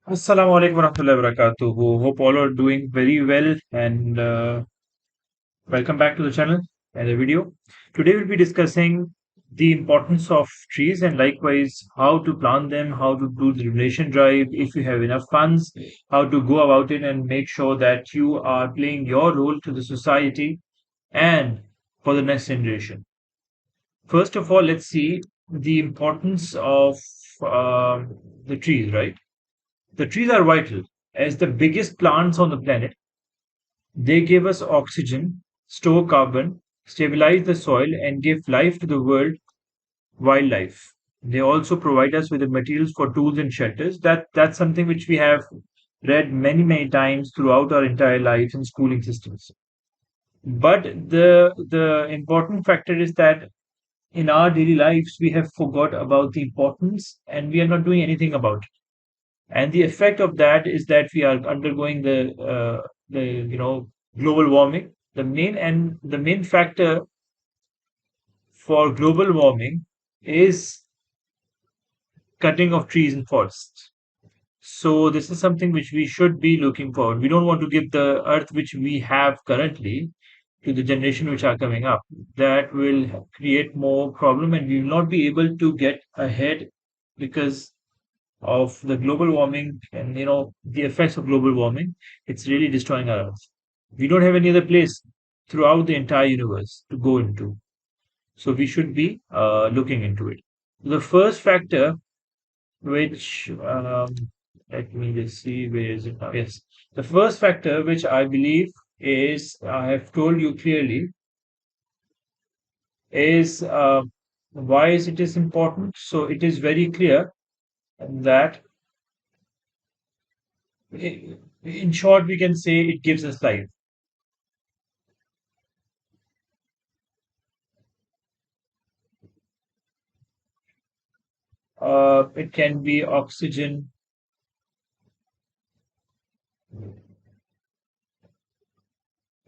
Assalamu alaikum warahmatullahi wabarakatuh. Hope all are doing very well and welcome back to the channel and the video. Today we'll be discussing the importance of trees and likewise how to plant them, how to do the donation drive, if you have enough funds, how to go about it and make sure that you are playing your role to the society and for the next generation. First of all, let's see the importance of the trees, right? The trees are vital. As the biggest plants on the planet, they give us oxygen, store carbon, stabilize the soil, and give life to the world wildlife. They also provide us with the materials for tools and shelters. That's something which we have read many times throughout our entire lives in schooling systems. But the important factor is that in our daily lives we have forgot about the importance and we are not doing anything about it. And the effect of that is that we are undergoing the global warming. The main factor for global warming is cutting of trees and forests. So this is something which we should be looking forward. We don't want to give the earth which we have currently to the generation which are coming up. That will create more problem and we will not be able to get ahead because of the global warming and the effects of global warming. It's really destroying our earth. We don't have any other place throughout the entire universe to go into, so we should be looking into it. The first factor which let me just see, where is it now? Yes, the first factor which I believe is, I have told you clearly, is why is it is important. So it is very clear that, in short, we can say it gives us life. It can be oxygen,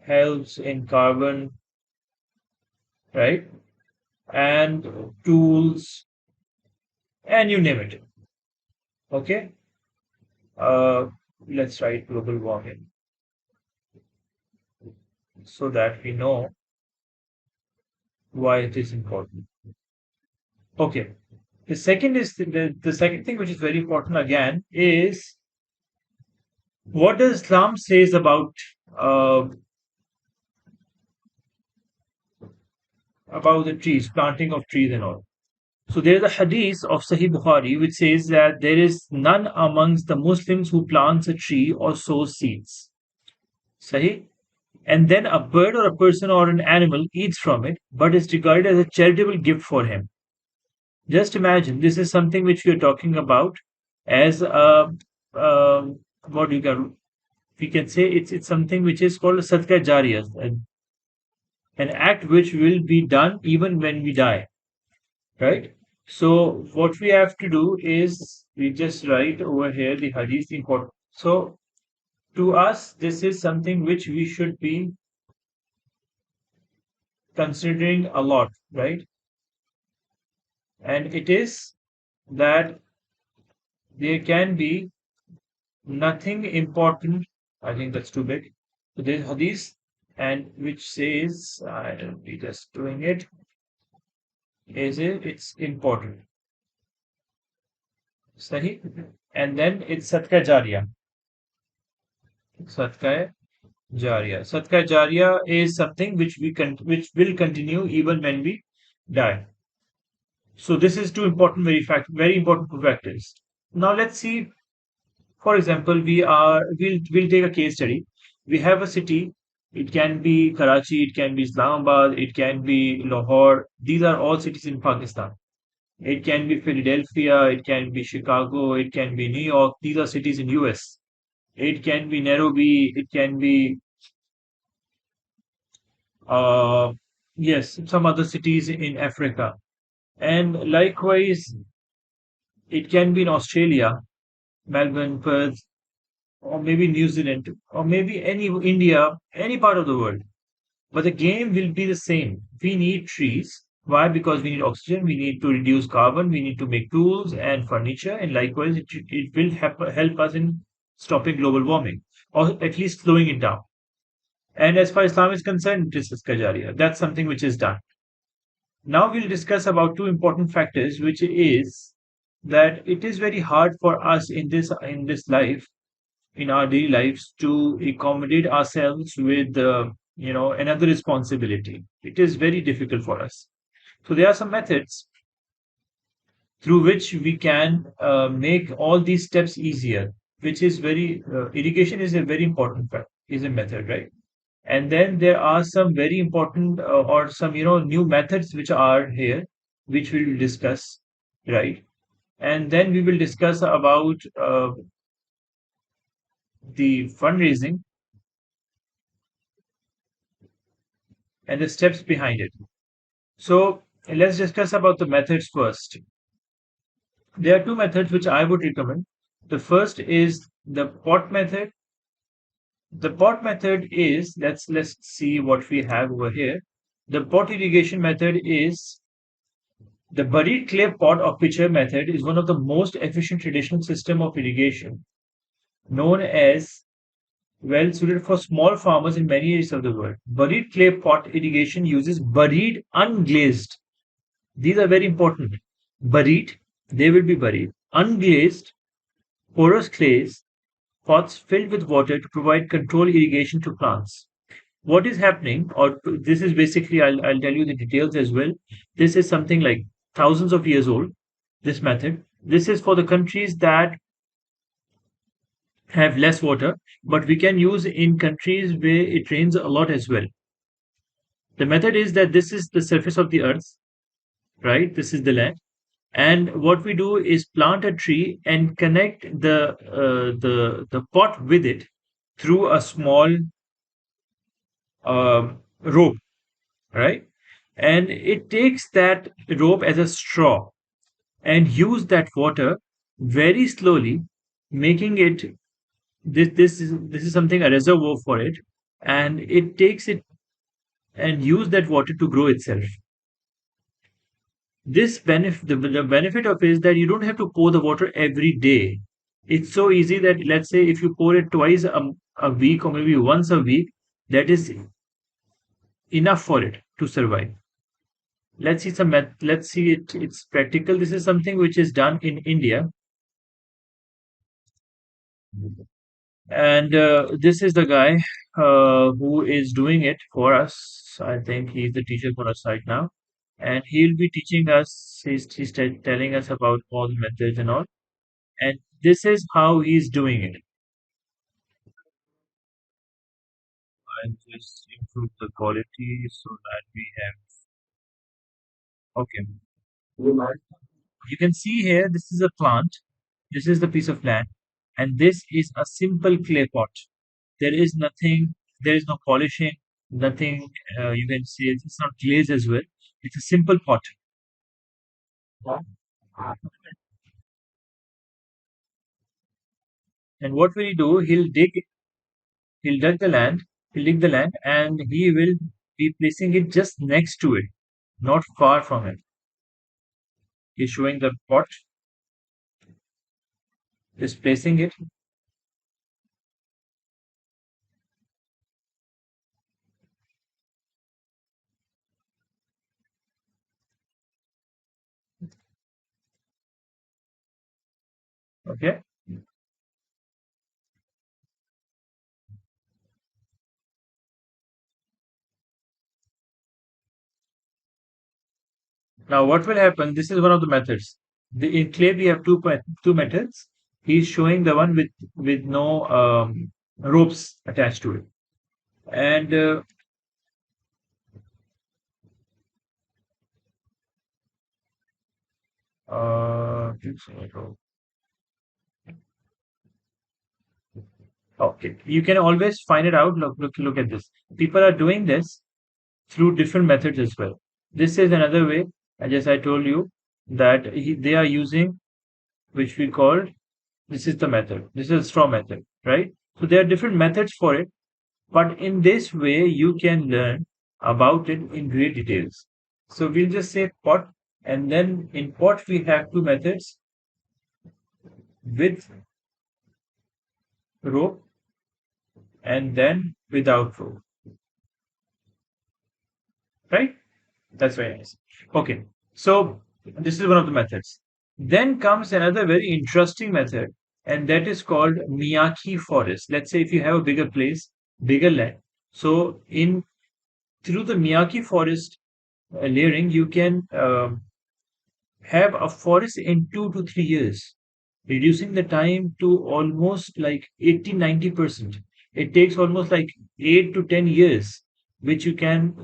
helps in carbon, right? And tools, and you name it. Okay. Uh, let's write global warming so that we know why it is important. Okay. The second thing which is very important again is, what does Islam says uh, about the trees, planting of trees and all. So there is a hadith of Sahih Bukhari which says that there is none amongst the Muslims who plants a tree or sows seeds. Sahih. And then a bird or a person or an animal eats from it, but is regarded as a charitable gift for him. Just imagine, this is something which we are talking about as what you can we can say, it's something which is called a sadqa jariyah, an act which will be done even when we die, right? So what we have to do is we just write over here the hadith important. So to us, this is something which we should be considering a lot, right? And it is that there can be nothing important. I think that's too big. So there's hadith, and which says, I don't be just doing it. Is it? It's important. Sahi. And then it's Sadka Jariya. Sadka Jariya. Sadka Jariya is something which will continue even when we die. So this is two important, very important two factors. Now let's see. For example, we'll take a case study. We have a city. It can be Karachi, it can be Islamabad, it can be Lahore. These are all cities in Pakistan. It can be Philadelphia, it can be Chicago, it can be New York. These are cities in US. It can be Nairobi, it can be uh yes, some other cities in Africa. And likewise, it can be in Australia, Melbourne, Perth, or maybe New Zealand, or maybe any India, any part of the world. But the game will be the same. We need trees. Why? Because we need oxygen, we need to reduce carbon, we need to make tools and furniture, and likewise, it will help us in stopping global warming or at least slowing it down. And as far as Islam is concerned, it is Sadaqah Jariyah. That's something which is done. Now we'll discuss about two important factors, which is that it is very hard for us in this life, in our daily lives, to accommodate ourselves with another responsibility. It is very difficult for us. So there are some methods through which we can make all these steps easier, which is very irrigation is a very important is a method, right? And then there are some very important or some new methods which are here, which we will discuss, right? And then we will discuss about the fundraising and the steps behind it. So let's discuss about the methods first. There are two methods which I would recommend. The first is the pot method. The pot method is, let's see what we have over here. The pot irrigation method is the buried clay pot or pitcher method is one of the most efficient traditional system of irrigation, known as well suited for small farmers in many areas of the world. Buried clay pot irrigation uses buried unglazed. These are very important. Buried, they will be buried. Unglazed, porous clays, pots filled with water to provide controlled irrigation to plants. What is happening, or this is basically, I'll tell you the details as well. This is something like thousands of years old, this method. This is for the countries that have less water, but we can use in countries where it rains a lot as well. The method is that this is the surface of the earth, right? This is the land. And what we do is plant a tree and connect the pot with it through a small rope, right? And it takes that rope as a straw and use that water very slowly, making it this is something a reservoir for it, and it takes it and use that water to grow itself. This benefit the benefit of it is that you don't have to pour the water every day. It's so easy that let's say if you pour it twice a week or maybe once a week, that is enough for it to survive. Let's see it's practical. This is something which is done in India, and this is the guy who is doing it for us. I think he's the teacher for us right now, and he'll be teaching us. He's telling us about all the methods and all, and this is how he's doing it. And just improve the quality so that we have. Okay, you can see here. This is a plant. This is the piece of land, and this is a simple clay pot. There is nothing, there is no polishing, nothing. You can see it's not glazed as well. It's a simple pot. And what will he do? He'll dig the land, he'll dig the land, and he will be placing it just next to it, not far from it. He's showing the pot, just placing it. Okay. Now, what will happen? This is one of the methods. In clay, we have two methods. He's showing the one with no ropes attached to it, and okay, you can always find it out. Look at this. People are doing this through different methods as well. This is another way, and as I told you, that they are using, which we called, this is the method. This is a straw method, right? So there are different methods for it, but in this way, you can learn about it in great details. So we'll just say pot, and then in pot we have two methods: with rope and then without rope. Right? That's very nice. Okay, so this is one of the methods. Then comes another very interesting method, and that is called Miyake forest. Let's say if you have a bigger place, bigger land. So in through the Miyake forest layering, you can have a forest in 2 to 3 years, reducing the time to almost like 80-90%. It takes almost like 8 to 10 years, which you can,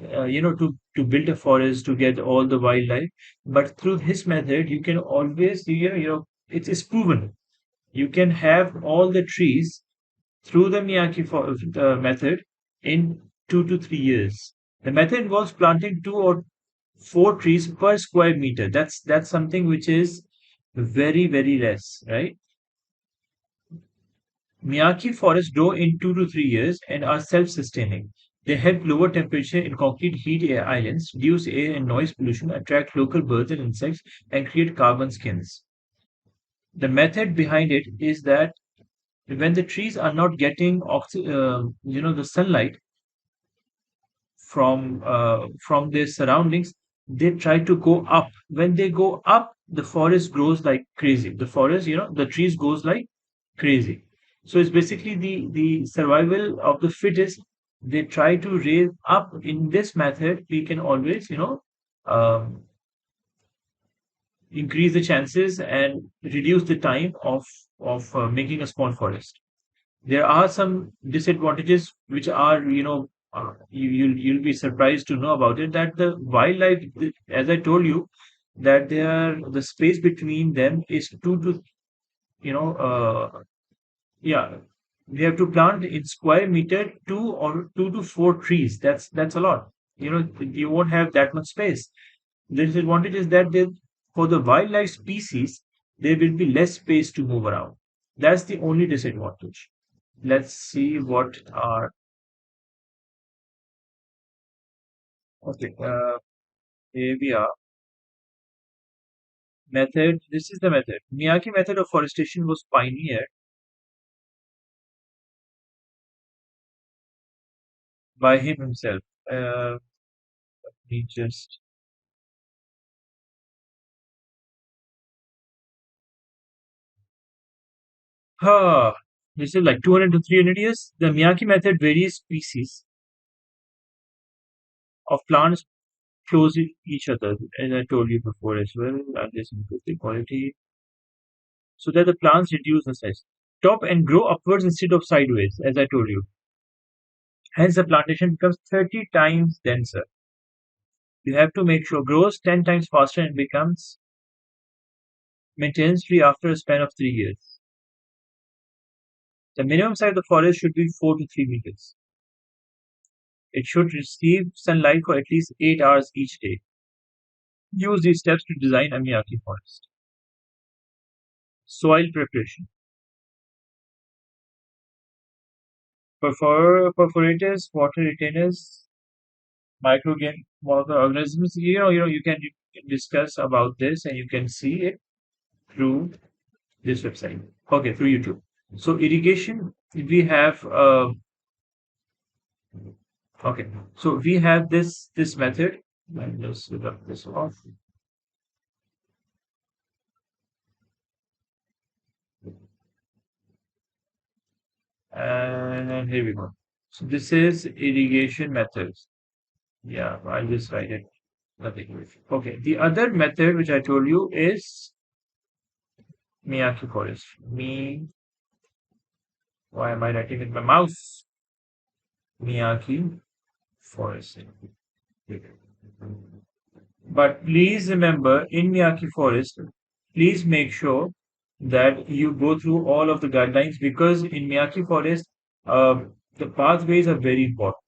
to build a forest to get all the wildlife. But through this method, you can always, it's proven. You can have all the trees through the Miyake method in 2 to 3 years. The method involves planting 2 or 4 trees per square meter. That's something which is very, very less, right? Miyake forests grow in 2 to 3 years and are self-sustaining. They help lower temperature in concrete heat air islands, reduce air and noise pollution, attract local birds and insects, and create carbon skins. The method behind it is that when the trees are not getting the sunlight from their surroundings, they try to go up. When they go up, the forest grows like crazy. The forest, the trees goes like crazy. So it's basically the survival of the fittest. They try to raise up. In this method we can always, um, increase the chances and reduce the time of making a small forest. There are some disadvantages which are, you'll be surprised to know about it, that the wildlife, as I told you, that the space between them is two to, you know yeah, we have to plant in square meter 2 or 2 to 4 trees. That's a lot. You won't have that much space. The disadvantage is that for the wildlife species, there will be less space to move around. That's the only disadvantage. Let's see what are. Okay, here we are. Method. This is the method. Miyake method of forestation was pioneered by him himself. Let me just. Huh. This is like 200 to 300 years. The Miyake method varies species of plants close each other, as I told you before as well. And this improves the quality so that the plants reduce the size. Top and grow upwards instead of sideways, as I told you. Hence, the plantation becomes 30 times denser. You have to make sure grows 10 times faster and becomes maintenance free after a span of 3 years. The minimum size of the forest should be 4 to 3 meters. It should receive sunlight for at least 8 hours each day. Use these steps to design a Miyake forest. Soil preparation. Perforators, water retainers, microorganisms. You can discuss about this and you can see it through this website. Okay, through YouTube. So irrigation, we have okay. So we have this method. Let me just look up this off. And here we go. So this is irrigation methods. Yeah, I'll just write it. Nothing. Okay. The other method which I told you is Miyake forest. Why am I writing with my mouse? Miyake forest. But please remember, in Miyake forest, please make sure that you go through all of the guidelines, because in Miyake forest, the pathways are very important.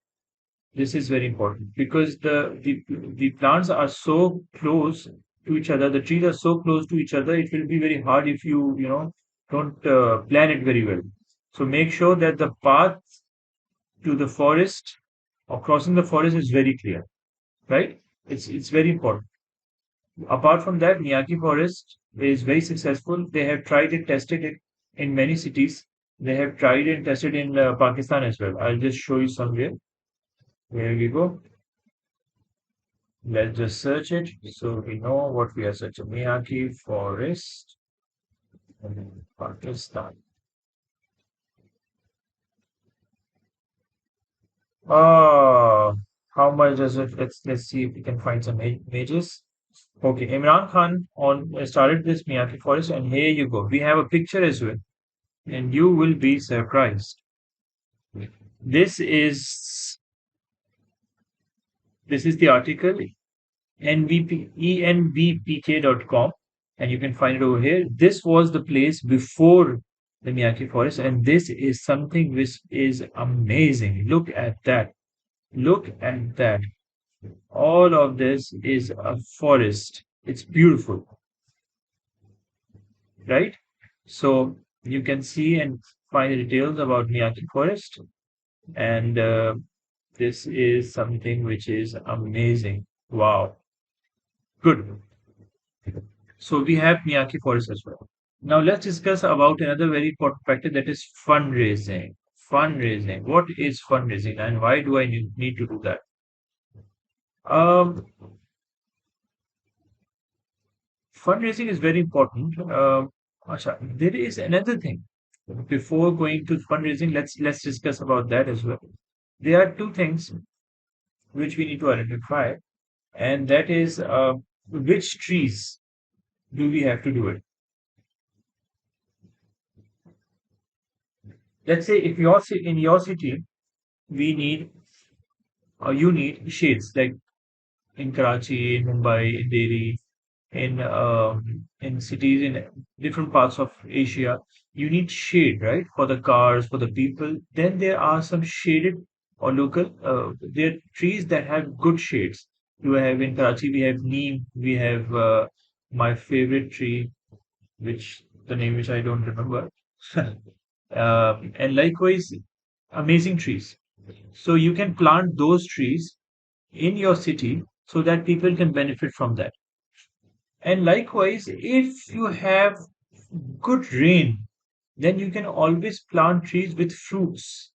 This is very important because the plants are so close to each other. The trees are so close to each other. It will be very hard if don't plan it very well. So make sure that the path to the forest or crossing the forest is very clear, right? It's very important. Apart from that, Miyagi Forest is very successful. They have tried it, tested it in many cities. They have tried and tested in Pakistan as well. I'll just show you somewhere. Here we go. Let's just search it so we know what we are searching. Miyagi Forest in Pakistan. Oh, how much does it? Let's see if we can find some images. Okay, Imran Khan on started this Miyagi Forest, and here you go. We have a picture as well, and you will be surprised. This is this is the article envpk.com, and you can find it over here. This was the place before the Miyagi Forest, and this is something which is amazing. Look at that. Look at that. All of this is a forest. It's beautiful, right? So you can see and find the details about Miyagi Forest, and this is something which is amazing. Wow, good. So we have Miyagi Forest as well. Now let's discuss about another very important factor, that is fundraising. Fundraising. What is fundraising, and why do I need to do that? Um, Fundraising is very important. Asha, there is another thing. Before going to fundraising, let's discuss about that as well. There are two things which we need to identify, and that is which trees do we have to do it. Let's say if in your city we need or you need shades, like in Karachi, in Mumbai, in Delhi, in cities in different parts of Asia, you need shade, right? For the cars, for the people. Then there are some shaded or local there are trees that have good shades. You have in Karachi, we have neem, we have my favorite tree, which the name which I don't remember. And likewise, amazing trees. So you can plant those trees in your city so that people can benefit from that. And likewise, if you have good rain, then you can always plant trees with fruits.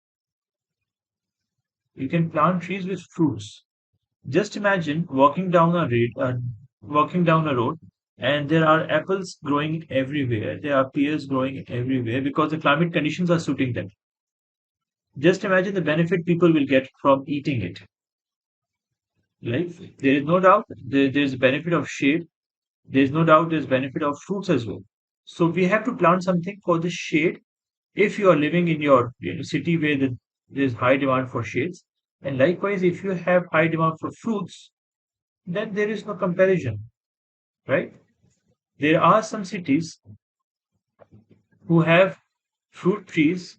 You can plant trees with fruits. Just imagine walking down a road, and there are apples growing everywhere. There are pears growing everywhere because the climate conditions are suiting them. Just imagine the benefit people will get from eating it. Right? There is no doubt there's a benefit of shade. There's no doubt there's benefit of fruits as well. So we have to plant something for the shade if you are living in your city where there's high demand for shades. And likewise, if you have high demand for fruits, then there is no comparison, right? There are some cities who have fruit trees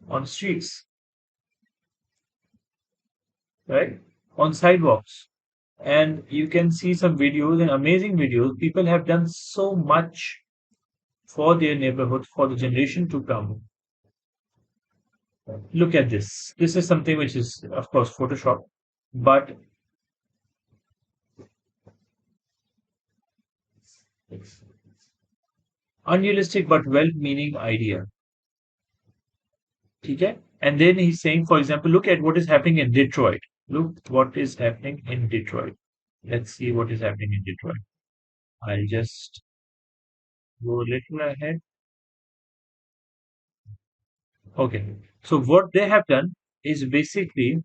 on streets, right? On sidewalks. And you can see some videos and amazing videos. People have done so much for their neighborhood, for the generation to come. Look at this. This is something which is, of course, Photoshop, but unrealistic but well-meaning idea. Okay? And then he's saying, for example, look at what is happening in Detroit. Look what is happening in Detroit. Let's see what is happening in Detroit. I'll just go a little ahead. Okay. So what they have done is basically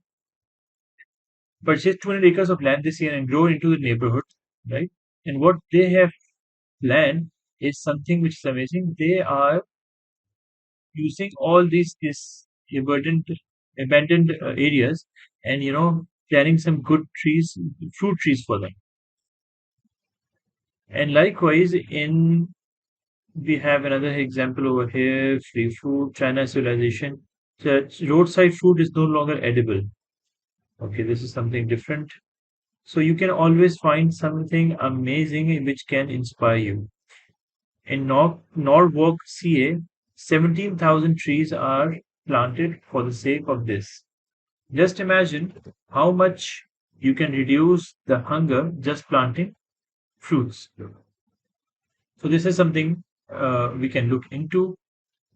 purchase 200 acres of land this year and grow into the neighborhood, right? And what they have planned is something which is amazing. They are using all these abandoned areas, and planting some good trees, fruit trees for them. And likewise, in we have another example over here: free food, China civilization. So roadside food is no longer edible. Okay, this is something different. So you can always find something amazing which can inspire you. In Norwalk, CA, 17,000 trees are planted for the sake of this. Just imagine how much you can reduce the hunger just planting fruits. So this is something we can look into.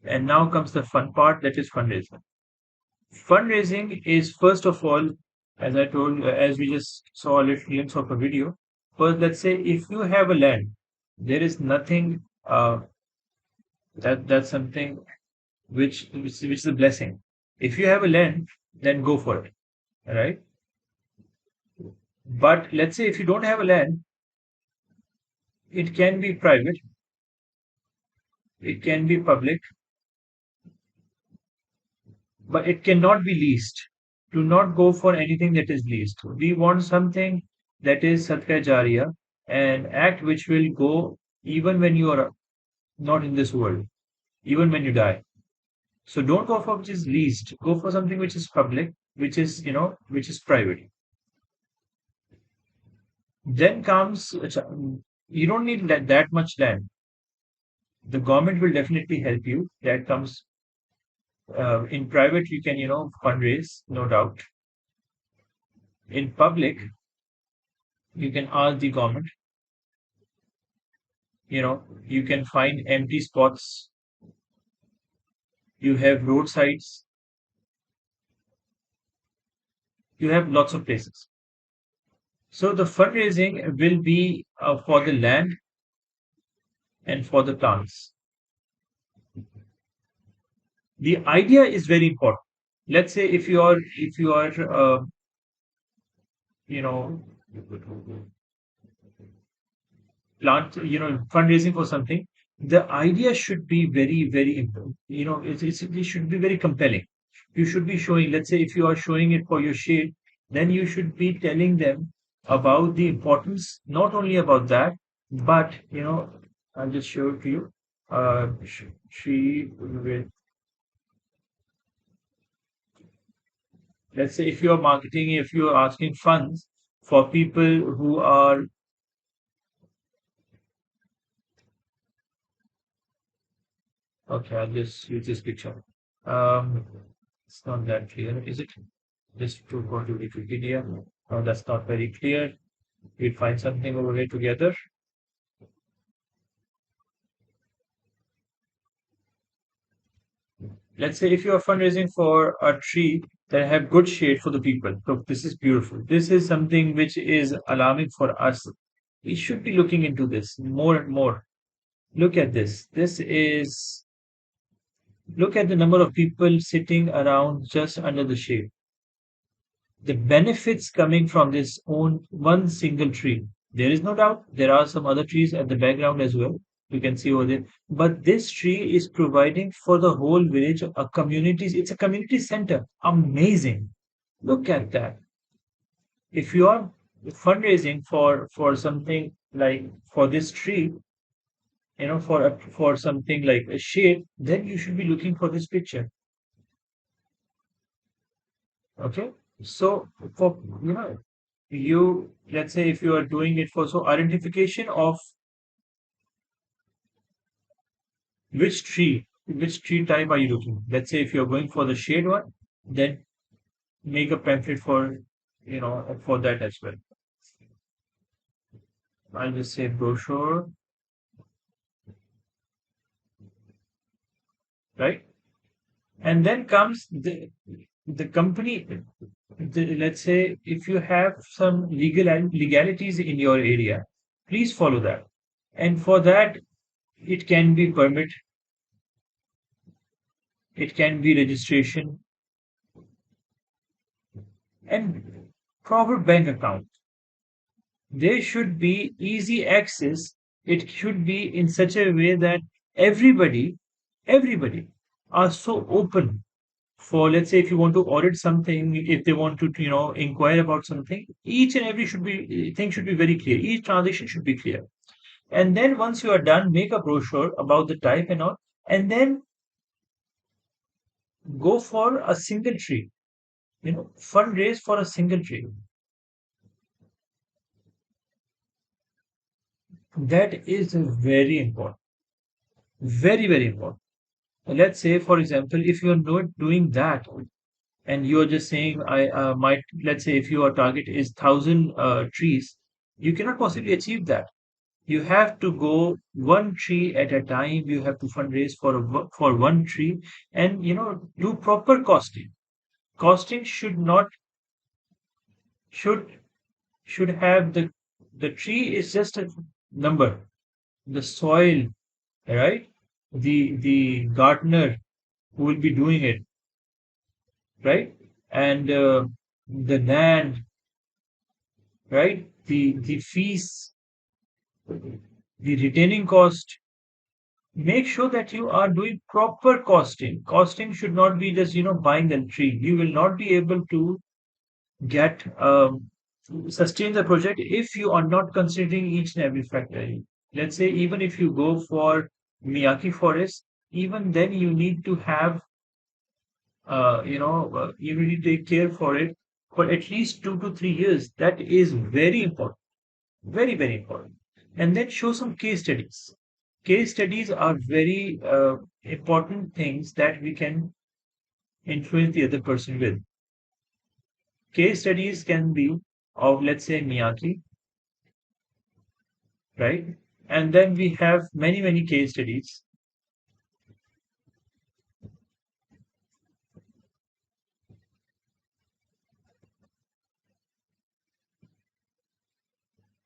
And now comes the fun part, that is fundraising. Fundraising is first of all, as I told, as we just saw a little glimpse of a video. First, let's say if you have a land, there is nothing that's something which is a blessing. If you have a land, then go for it, right? But let's say if you don't have a land, it can be private, it can be public, but it cannot be leased. Do not go for anything that is leased. We want something that is Satya Jariya, an act which will go even when you are not in this world, even when you die. So don't go for which is leased. Go for something which is public, which is, which is private. Then comes, you don't need that much land. The government will definitely help you. That comes in private, you can, fundraise, no doubt. In public, you can ask the government, you can find empty spots, you have roadsides, you have lots of places. So the fundraising will be for the land and for the plants. The idea is very important. Let's say if you are you know fundraising for something, the idea should be very important. It should be very compelling. You should be showing, let's say if you are showing it for your shade, then you should be telling them about the importance, not only about that, but I'll just show it to you. She with, let's say if you are marketing, if you are asking funds for people who are, okay, I'll just use this picture. Um, it's not that clear, is it? Just to go to Wikipedia. No, that's not very clear. We'll find something over here together. Let's say if you are fundraising for a tree that have good shade for the people. Look, this is beautiful. This is something which is alarming for us. We should be looking into this more and more. Look at this. Look at the number of people sitting around just under the shade. The benefits coming from this one single tree. There is no doubt there are some other trees at the background as well. You can see over there. But this tree is providing for the whole village a community. It's a community center. Amazing. Look at that. If you are fundraising for something like for this tree, for something like a shade, then you should be looking for this picture. Okay. So for let's say if you are doing it for so identification of which tree type are you looking? Let's say if you're going for the shade one, then make a pamphlet for that as well. I'll just say brochure, right? And then comes the company. Let's say if you have some legalities in your area, please follow that. And for that, it can be permit, it can be registration, and proper bank account. There should be easy access. It should be in such a way that everybody are so open for, let's say if you want to audit something, if they want to inquire about something, each and every should be thing should be very clear. Each transaction should be clear. And then once you are done, make a brochure about the type and all, and then go for a single tree. Fundraise for a single tree. That is very important. Very important. Let's say, for example, if you're not doing that, and you're just saying I might, let's say if your target is 1,000 trees, you cannot possibly achieve that. You have to go one tree at a time. You have to fundraise for one tree, and do proper costing. Costing should should have the tree is just a number. The soil, right? The gardener who will be doing it, right? And the land, right? The fees, the retaining cost. Make sure that you are doing proper costing. Costing should not be just buying the tree. You will not be able to get sustain the project if you are not considering each and every factor. Let's say even if you go for Miyaki forest, even then you need to have you need to take care for it for at least 2 to 3 years. That is very important, very very important. And then show some case studies. Case studies are very important things that we can influence the other person with. Case studies can be of, let's say, Miyaki, right? And then we have many, many case studies.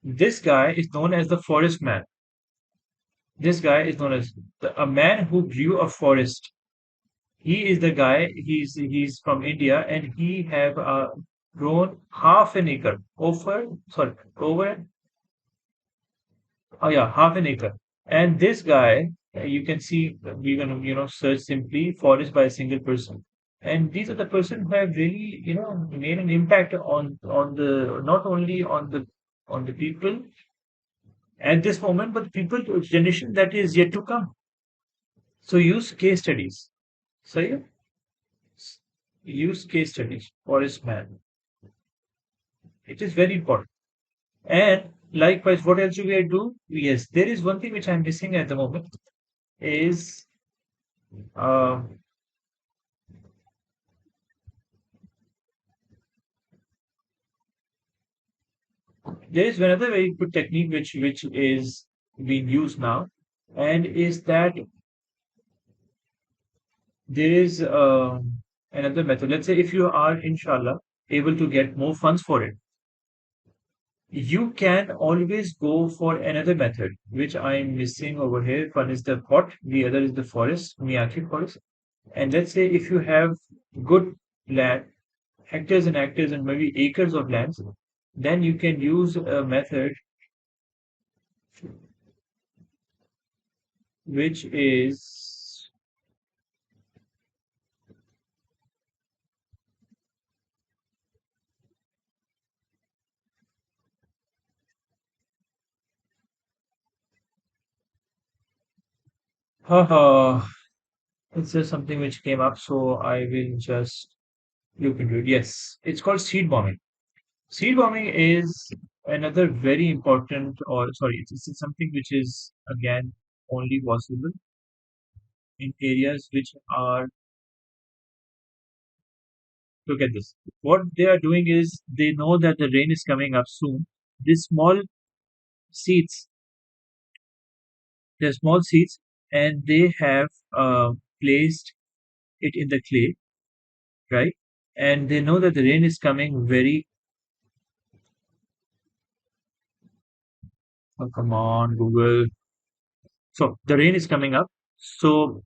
This guy is known as the forest man. This guy is known as a man who grew a forest. He is the guy. He's from India, and he have grown half an acre over. Oh yeah, half an acre. And this guy, you can see, we're gonna search simply forest by a single person. And these are the person who have really made an impact on the not only on the people at this moment, but the people generation that is yet to come. So use case studies. So yeah, use case studies. Forest man. It is very important. And likewise, what else do we do? Yes, there is one thing which I'm missing at the moment is uh, there is another very good technique which is being used now, and is that there is another method. Let's say if you are, inshallah, able to get more funds for it, you can always go for another method, which I'm missing over here. One is the pot, the other is the forest, Miyake forest. And let's say if you have good land, hectares and hectares and maybe acres of lands, then you can use a method which is haha, it's just something which came up, so I will just look into it. Yes, it's called seed bombing. Seed bombing is another very important, or sorry, it's something which is again only possible in areas which are, look at this. What they are doing is they know that the rain is coming up soon. These small seeds, they're small seeds, and they have placed it in the clay, right? And they know that the rain is coming very, oh, come on, Google. So the rain is coming up. So,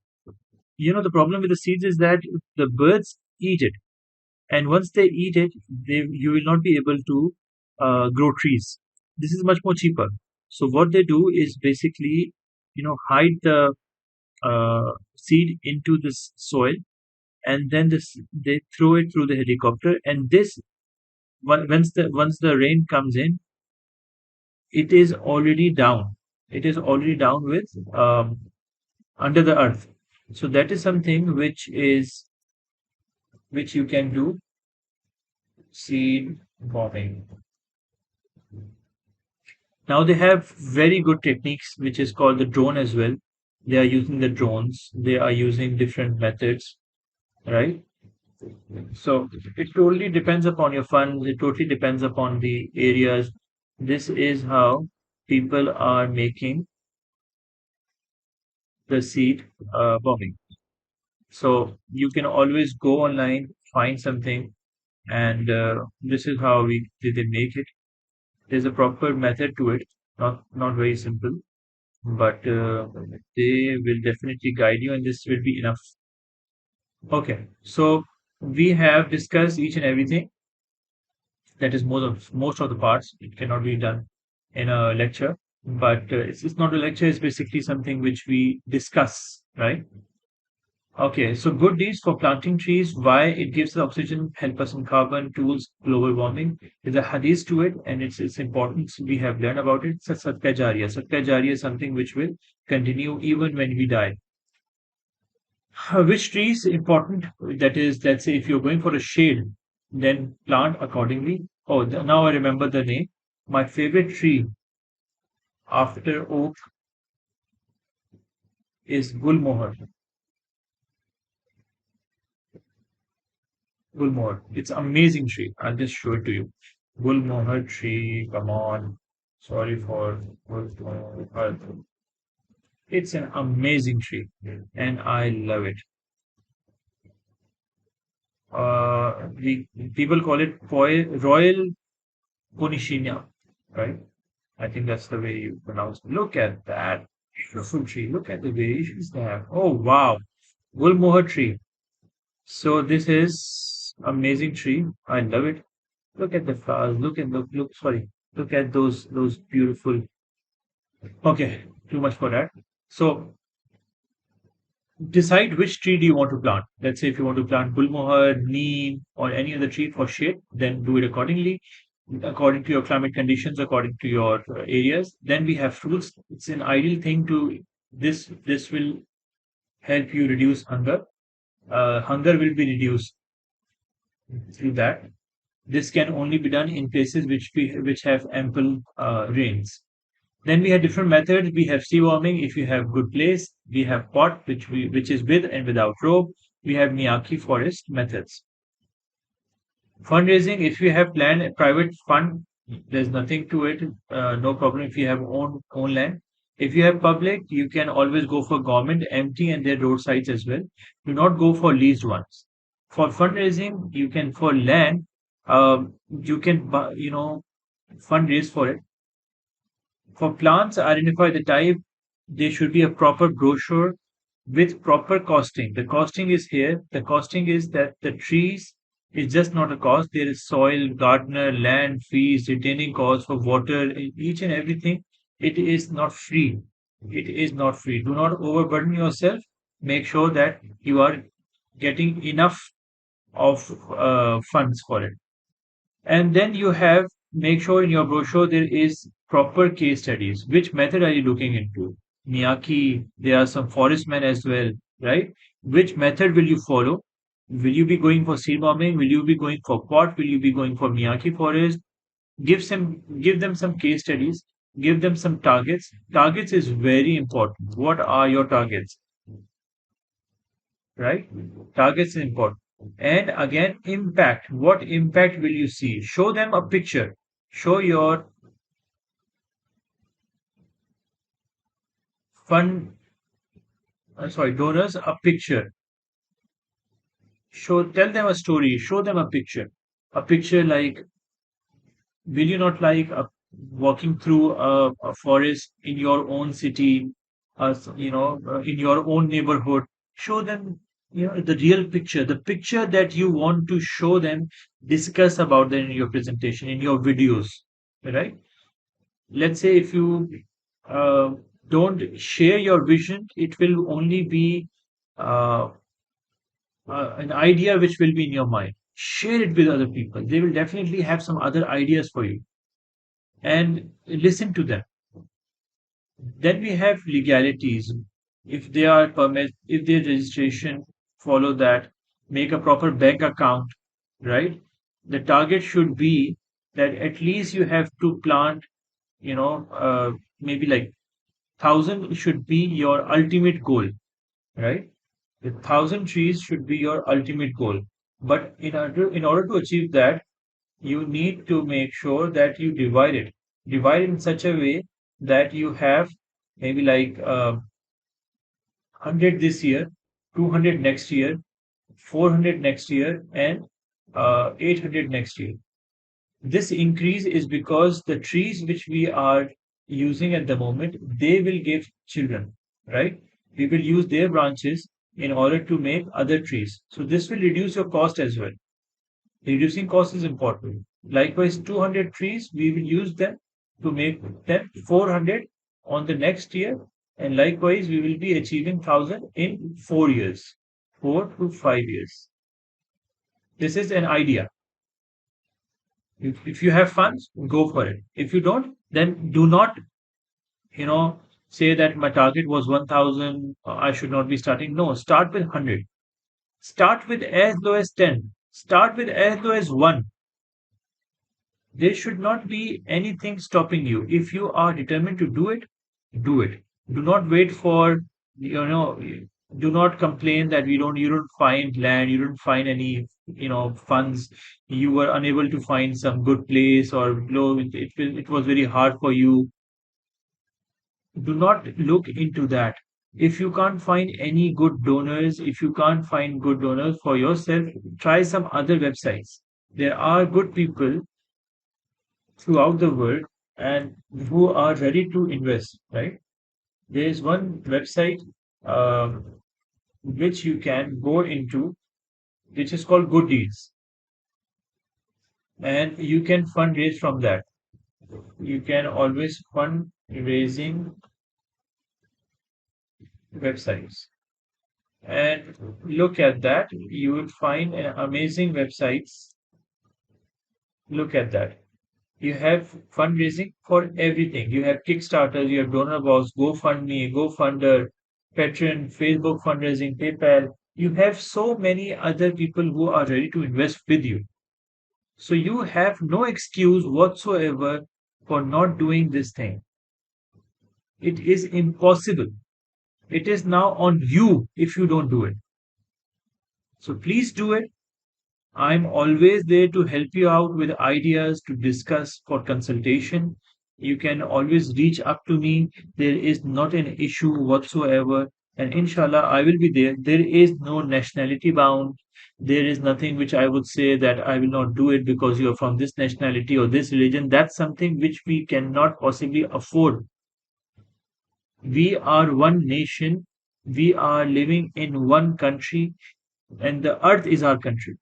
the problem with the seeds is that the birds eat it. And once they eat it, you will not be able to grow trees. This is much more cheaper. So what they do is basically, hide the seed into this soil, and then they throw it through the helicopter. And this, once the rain comes in, it is already down. It is already down with under the earth. So that is something which you can do. Seed bombing. Now they have very good techniques, which is called the drone as well. They are using the drones. They are using different methods, right? So it totally depends upon your funds. It totally depends upon the areas. This is how people are making the seed bombing. So you can always go online, find something, and this is how we they make it. There's a proper method to it, not very simple, but they will definitely guide you, and this will be enough. Okay, so we have discussed each and everything. That is most of the parts. It cannot be done in a lecture, but it's not a lecture. It's basically something which we discuss, right? Okay, so good deeds for planting trees. Why it gives us oxygen, help us in carbon, tools, global warming. There's a hadith to it, and its importance we have learned about it. It's a sadka jariya. Sadka jariya is something which will continue even when we die. Which tree is important? That is, let's say if you're going for a shade, then plant accordingly. Oh, now I remember the name. My favorite tree after oak is Gulmohar. Gulmohar. It's amazing tree. I'll just show it to you. Gulmohar tree. Come on. Sorry for Gulmohar. It's an amazing tree, and I love it. The people call it Royal Konishina, right? I think that's the way you pronounce it. Look at that beautiful tree. Look at the variations they have. Oh wow. Gulmohar tree. So this is amazing tree. I love it. Look at the flowers. Sorry. Look at those beautiful. Okay, too much for that. So decide which tree do you want to plant. Let's say if you want to plant Gulmohar, Neem, or any other tree for shade, then do it accordingly, according to your climate conditions, according to your areas. Then we have fruits. It's an ideal thing to this will help you reduce hunger. Hunger will be reduced through that. This can only be done in places which have ample rains. Then we have different methods. We have sea warming if you have good place. We have pot which is with and without rope. We have Miyaki forest methods. Fundraising, if you have planned a private fund, there's nothing to it. No problem if you have own land. If you have public, you can always go for government, empty and their roadsides as well. Do not go for leased ones. For fundraising, you can for land, you can fundraise for it. For plants, identify the type. There should be a proper brochure with proper costing. The costing is here. The costing is that the trees is just not a cost. There is soil, gardener, land, fees, retaining costs for water, each and everything. It is not free. It is not free. Do not overburden yourself. Make sure that you are getting enough of funds for it. And then you have make sure in your brochure there is proper case studies. Which method are you looking into? Miyaki, there are some forest men as well, right? Which method will you follow? Will you be going for seed bombing? Will you be going for pot? Will you be going for Miyaki forest? Give them some case studies. Give them some targets. Targets is very important. What are your targets? Right? Targets is important. And again, impact. What impact will you see? Show them a picture. Show your fund, donors a picture. Tell them a story. Show them a picture. A picture like, will you not like walking through a forest in your own city, in your own neighborhood? Show them, the real picture, the picture that you want to show them. Discuss about that in your presentation, in your videos, right? Let's say if you uh, don't share your vision, it will only be uh, an idea which will be in your mind. Share it with other people. They will definitely have some other ideas for you and listen to them. Then we have legalities. If they are permit, if their registration, follow that. Make a proper bank account, right? The target should be that at least you have to plant, maybe like 1,000 should be your ultimate goal, right? The 1,000 trees should be your ultimate goal. But in order to achieve that, you need to make sure that you divide it. Divide it in such a way that you have maybe like 100 this year, 200 next year, 400 next year, and 800 next year. This increase is because the trees which we are using at the moment, they will give children, right? We will use their branches in order to make other trees. So this will reduce your cost as well. Reducing cost is important. Likewise, 200 trees, we will use them to make them 400 on the next year. And likewise, we will be achieving 1,000 in 4 years, 4 to 5 years. This is an idea. If you have funds, go for it. If you don't, then do not, you know, say that my target was 1,000, I should not be starting. No, start with 100. Start with as low as 10. Start with as low as 1. There should not be anything stopping you. If you are determined to do it, do it. Do not wait for, you know, do not complain that you don't find land, you don't find any, funds. You were unable to find some good place, or it was very hard for you. Do not look into that. If you can't find any good donors, if you can't find good donors for yourself, try some other websites. There are good people throughout the world and who are ready to invest, right? There is one website which you can go into, which is called Good Deeds, and you can fundraise from that. You can always fundraising websites and look at that. You will find an amazing websites. Look at that. You have fundraising for everything. You have Kickstarter, you have DonorBox, GoFundMe, GoFunder, Patreon, Facebook fundraising, PayPal. You have so many other people who are ready to invest with you. So you have no excuse whatsoever for not doing this thing. It is impossible. It is now on you if you don't do it. So please do it. I'm always there to help you out with ideas to discuss for consultation. You can always reach up to me. There is not an issue whatsoever. And inshallah, I will be there. There is no nationality bound. There is nothing which I would say that I will not do it because you are from this nationality or this religion. That's something which we cannot possibly afford. We are one nation. We are living in one country, and the earth is our country.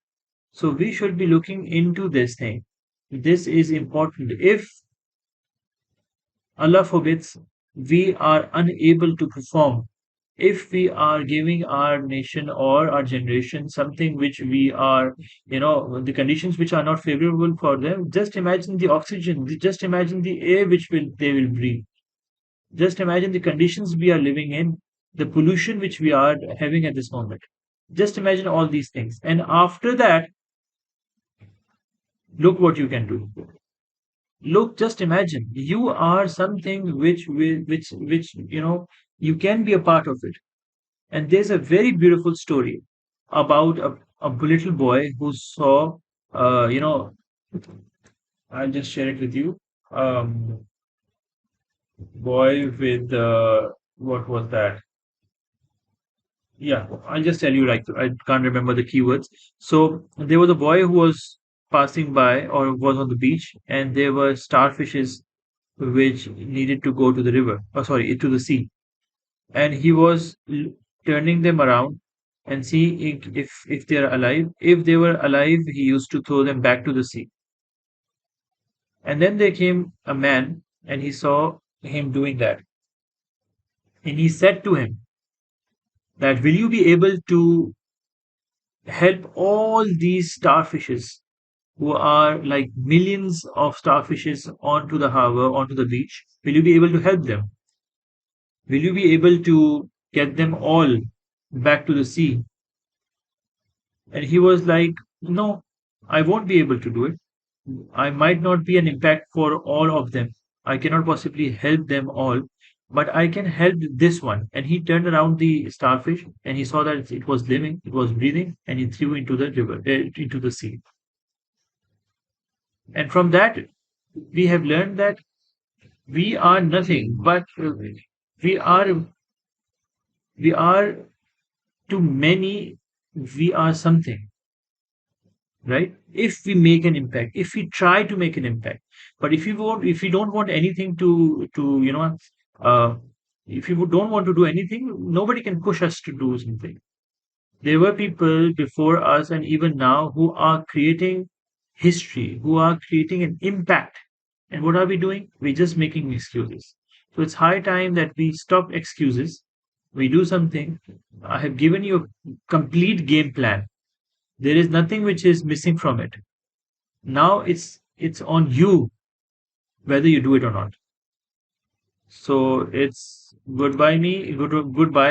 So we should be looking into this thing. This is important. If Allah forbids, we are unable to perform, if we are giving our nation or our generation something which we are, the conditions which are not favorable for them, just imagine the oxygen, just imagine the air which they will breathe. Just imagine the conditions we are living in, the pollution which we are having at this moment. Just imagine all these things. And after that, look what you can do. Look, just imagine you are something which you can be a part of it. And there's a very beautiful story about a little boy who saw, uh, you know, I'll just share it with you. Boy with what was that? Yeah, I'll just tell you. Like I can't remember the keywords. So there was a boy who was passing by or was on the beach, and there were starfishes which needed to go to the river, oh sorry, to the sea. And he was turning them around and see if they are alive. If they were alive, he used to throw them back to the sea. And then there came a man and he saw him doing that. And he said to him that, will you be able to help all these starfishes who are like millions of starfishes onto the harbor, onto the beach? Will you be able to help them? Will you be able to get them all back to the sea? And he was like, no, I won't be able to do it. I might not be an impact for all of them. I cannot possibly help them all. but I can help this one. And he turned around the starfish and he saw that it was living, it was breathing, and he threw into the river, into the sea. And from that, we have learned that we are nothing, but we are we are to many, we are something, right? If we make an impact, if we try to make an impact. But if you don't want anything to uh, if you don't want to do anything, nobody can push us to do something. There were people before us and even now who are creating history, who are creating an impact. And what are we doing? We're just making excuses. So it's high time that we stop excuses. We do something. I have given you a complete game plan. There is nothing which is missing from it. Now it's on you whether you do it or not. So it's goodbye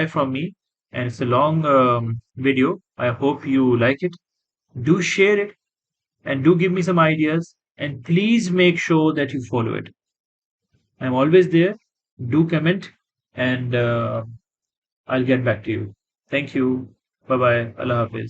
from me, and it's a long video. I hope you like it. Do share it and do give me some ideas, and please make sure that you follow it. I'm always there. Do comment, and I'll get back to you. Thank you. Bye bye. Allah Hafiz.